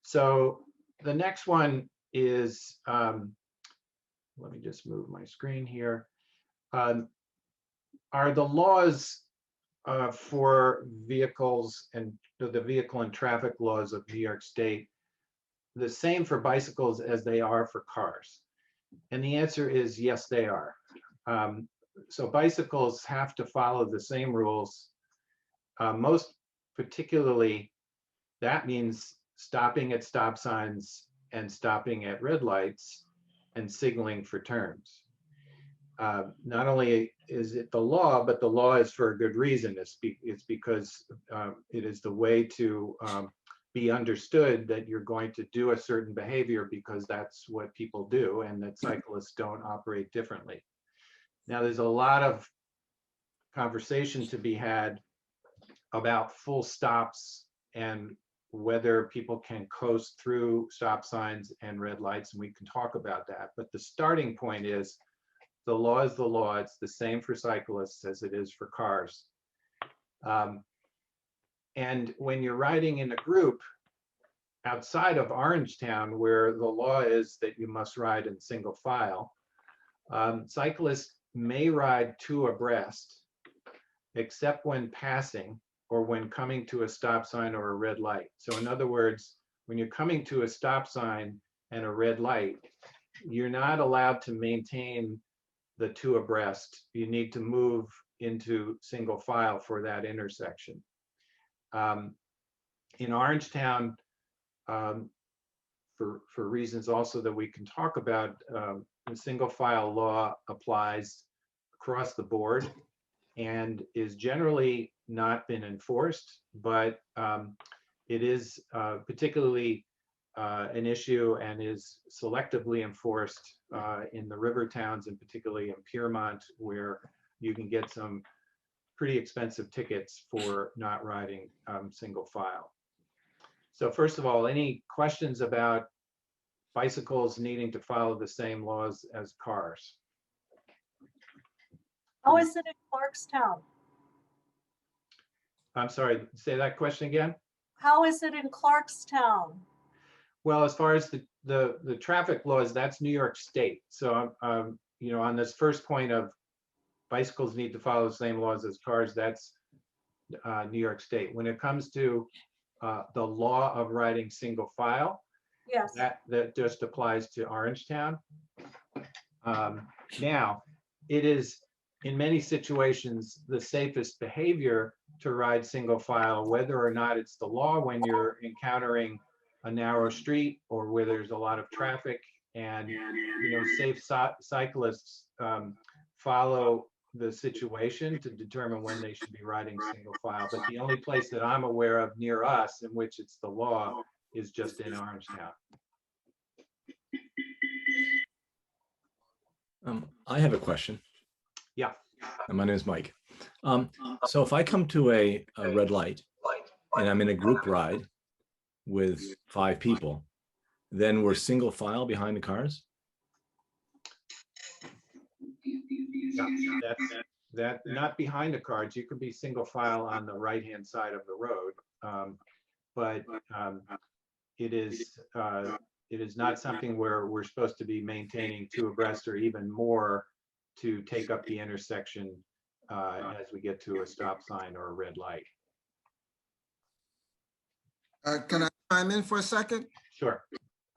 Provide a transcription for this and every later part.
So the next one is, let me just move my screen here, are the laws for vehicles and the vehicle and traffic laws of New York State the same for bicycles as they are for cars? And the answer is yes, they are. So bicycles have to follow the same rules. Most particularly, that means stopping at stop signs and stopping at red lights and signaling for turns. Not only is it the law, but the law is for a good reason. It's because it is the way to be understood that you're going to do a certain behavior because that's what people do, and that cyclists don't operate differently. Now, there's a lot of conversation to be had about full stops and whether people can coast through stop signs and red lights, and we can talk about that. But the starting point is the law is the law. It's the same for cyclists as it is for cars. And when you're riding in a group outside of Orangetown, where the law is that you must ride in single file, cyclists may ride two abreast, except when passing or when coming to a stop sign or a red light. So in other words, when you're coming to a stop sign and a red light, you're not allowed to maintain the two abreast. You need to move into single file for that intersection. In Orangetown, for reasons also that we can talk about, the single file law applies across the board and is generally not been enforced, but it is particularly an issue and is selectively enforced in the river towns, and particularly in Piermont, where you can get some pretty expensive tickets for not riding single file. So first of all, any questions about bicycles needing to follow the same laws as cars? How is it in Clarkstown? I'm sorry, say that question again. How is it in Clarkstown? Well, as far as the traffic laws, that's New York State. So, you know, on this first point of bicycles need to follow the same laws as cars, that's New York State. When it comes to the law of riding single file, Yes. that just applies to Orangetown. Now, it is in many situations the safest behavior to ride single file, whether or not it's the law when you're encountering a narrow street or where there's a lot of traffic, and you know, safe cyclists follow the situation to determine when they should be riding single file. But the only place that I'm aware of near us in which it's the law is just in Orangetown. I have a question. Yeah. And my name is Mike. So if I come to a red light and I'm in a group ride with 5 people, then we're single file behind the cars? Yeah, that not behind the cars. You could be single file on the right-hand side of the road, but it is not something where we're supposed to be maintaining 2 abreast or even more to take up the intersection as we get to a stop sign or a red light. Can I chime in for a second? Sure.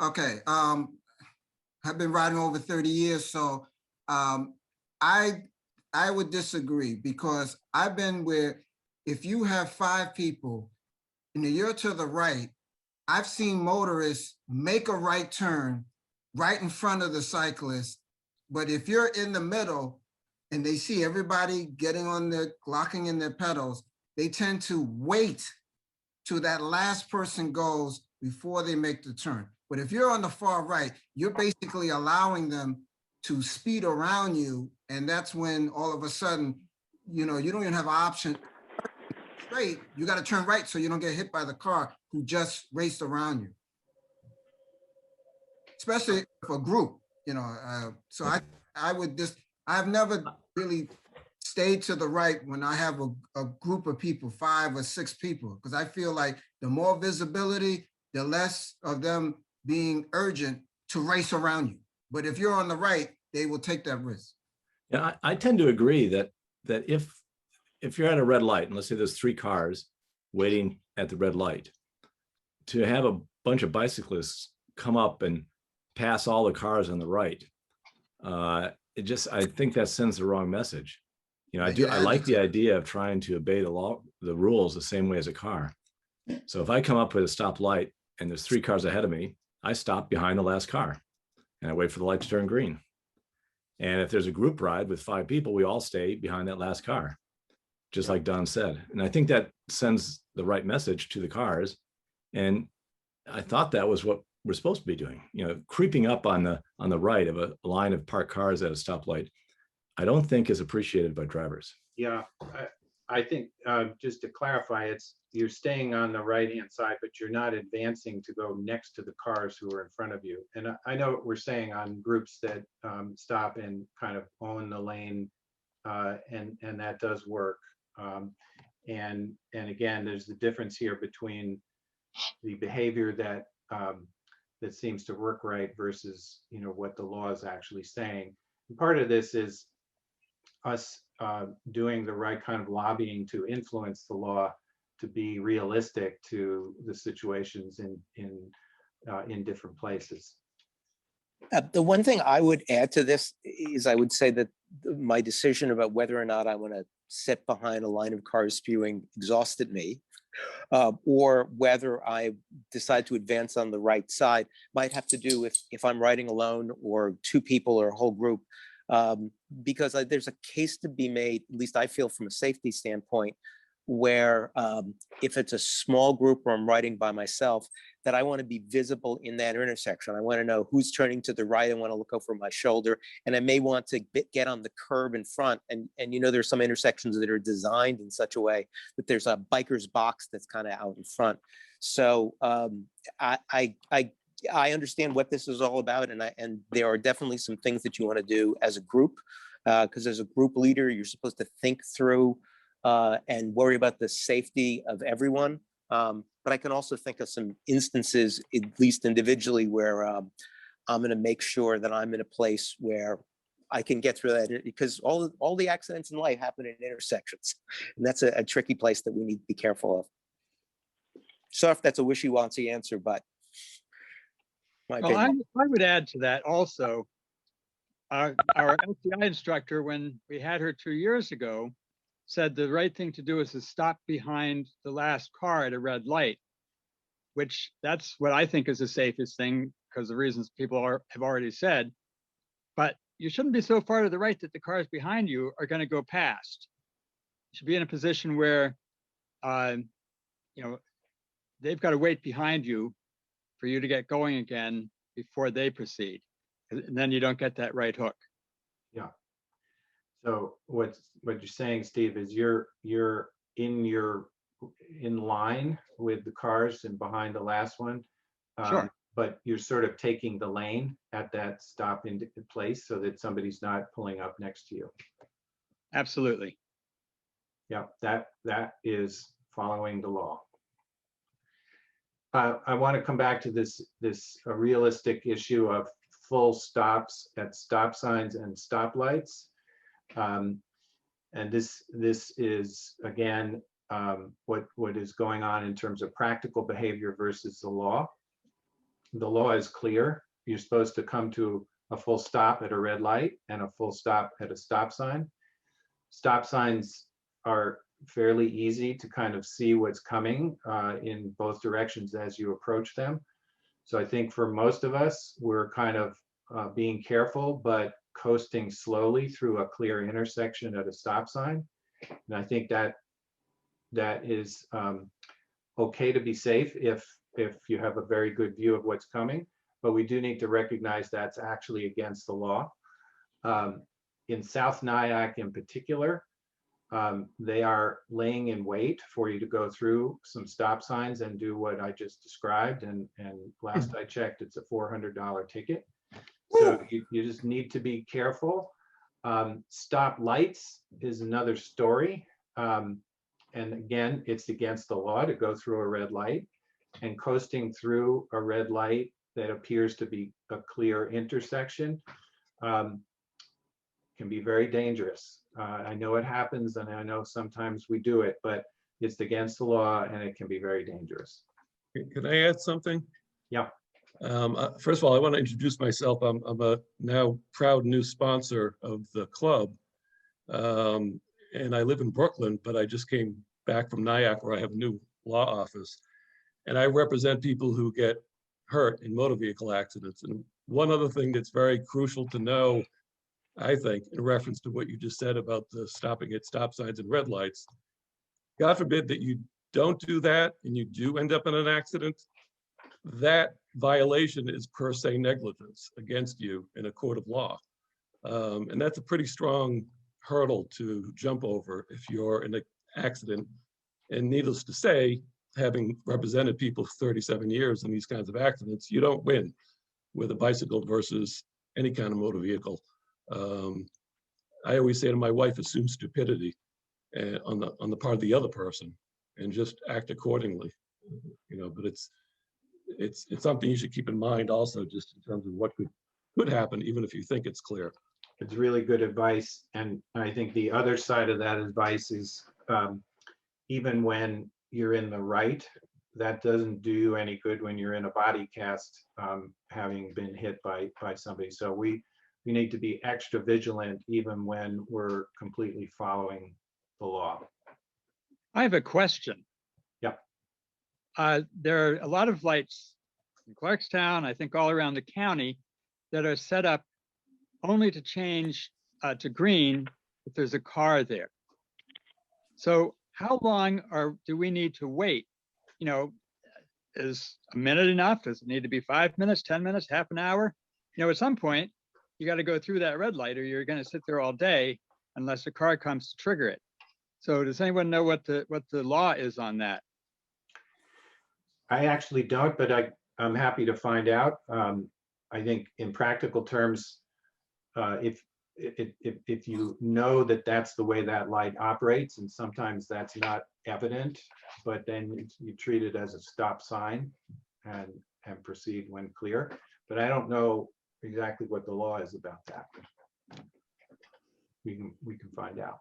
Okay. I've been riding over 30 years, so I would disagree, because I've been where if you have 5 people and you're to the right, I've seen motorists make a right turn right in front of the cyclist. But if you're in the middle and they see everybody getting on their, locking in their pedals, they tend to wait till that last person goes before they make the turn. But if you're on the far right, you're basically allowing them to speed around you. And that's when all of a sudden, you know, you don't even have an option straight. You got to turn right so you don't get hit by the car who just raced around you. Especially for a group, you know. So I would just, I've never really stayed to the right when I have a group of people, 5 or 6 people, because I feel like the more visibility, the less of them being urgent to race around you. But if you're on the right, they will take that risk. Yeah, I tend to agree that if you're at a red light, and let's say there's 3 cars waiting at the red light, to have a bunch of bicyclists come up and pass all the cars on the right, I think that sends the wrong message. I like the idea of trying to obey the rules the same way as a car. So if I come up with a stoplight and there's 3 cars ahead of me, I stop behind the last car and I wait for the light to turn green. And if there's a group ride with 5 people, we all stay behind that last car, just like Don said. And I think that sends the right message to the cars. And I thought that was what we're supposed to be doing. Creeping up on the right of a line of parked cars at a stoplight, I don't think is appreciated by drivers. Yeah, I think just to clarify, you're staying on the right-hand side, but you're not advancing to go next to the cars who are in front of you. And I know what we're saying on groups that stop and kind of own the lane, and that does work. And again, there's the difference here between the behavior that seems to work right versus what the law is actually saying. And part of this is us doing the right kind of lobbying to influence the law to be realistic to the situations in different places. The one thing I would add to this is I would say that my decision about whether or not I want to sit behind a line of cars spewing exhausted me, or whether I decide to advance on the right side might have to do with if I'm riding alone or 2 people or a whole group. Because there's a case to be made, at least I feel from a safety standpoint, where if it's a small group or I'm riding by myself, that I want to be visible in that intersection. I want to know who's turning to the right. I want to look over my shoulder, and I may want to get on the curb in front. And there's some intersections that are designed in such a way that there's a biker's box that's kind of out in front. So I understand what this is all about, and there are definitely some things that you want to do as a group, because as a group leader, you're supposed to think through and worry about the safety of everyone. But I can also think of some instances, at least individually, where I'm going to make sure that I'm in a place where I can get through that, because all the accidents in life happen in intersections, and that's a tricky place that we need to be careful of. Sorry if that's a wishy-washy answer, but well, I would add to that also. Our LCI instructor, when we had her 2 years ago, said the right thing to do is to stop behind the last car at a red light, which that's what I think is the safest thing because the reasons people have already said. But you shouldn't be so far to the right that the cars behind you are going to go past. You should be in a position where, they've got to wait behind you for you to get going again before they proceed. And then you don't get that right hook. Yeah. So what you're saying, Steve, is you're in line with the cars and behind the last one. Sure. But you're sort of taking the lane at that stop into place so that somebody's not pulling up next to you. Absolutely. Yeah, that is following the law. I want to come back to this realistic issue of full stops at stop signs and stoplights. And this is again what is going on in terms of practical behavior versus the law. The law is clear. You're supposed to come to a full stop at a red light and a full stop at a stop sign. Stop signs are fairly easy to kind of see what's coming in both directions as you approach them. So I think for most of us, we're kind of being careful, but coasting slowly through a clear intersection at a stop sign. And I think that is okay to be safe if you have a very good view of what's coming, but we do need to recognize that's actually against the law. In South Nyack in particular, they are laying in wait for you to go through some stop signs and do what I just described. And last I checked, it's a $400 ticket. So you just need to be careful. Stop lights is another story. And again, it's against the law to go through a red light. and coasting through a red light that appears to be a clear intersection can be very dangerous. I know it happens, and I know sometimes we do it, but it's against the law and it can be very dangerous. Can I add something? Yeah. First of all, I want to introduce myself. I'm a now proud new sponsor of the club. And I live in Brooklyn, but I just came back from Nyack where I have a new law office. And I represent people who get hurt in motor vehicle accidents. And one other thing that's very crucial to know, I think, in reference to what you just said about the stopping at stop signs and red lights, God forbid that you don't do that and you do end up in an accident, that violation is per se negligence against you in a court of law. And that's a pretty strong hurdle to jump over if you're in an accident. And needless to say, having represented people for 37 years in these kinds of accidents, you don't win with a bicycle versus any kind of motor vehicle. I always say to my wife, assume stupidity on the part of the other person and just act accordingly. You know, but it's something you should keep in mind also, just in terms of what could happen, even if you think it's clear. It's really good advice. And I think the other side of that advice is even when you're in the right, that doesn't do you any good when you're in a body cast, having been hit by somebody. So we need to be extra vigilant even when we're completely following the law. I have a question. Yep. There are a lot of lights in Clarkstown, I think all around the county, that are set up only to change to green if there's a car there. So how long do we need to wait? You know, is a minute enough? Does it need to be 5 minutes, 10 minutes, half an hour? You know, at some point, you got to go through that red light or you're going to sit there all day unless a car comes to trigger it. So does anyone know what the law is on that? I actually don't, but I'm happy to find out. I think in practical terms, if you know that that's the way that light operates, and sometimes that's not evident, but then you treat it as a stop sign and proceed when clear. But I don't know exactly what the law is about that. We can find out.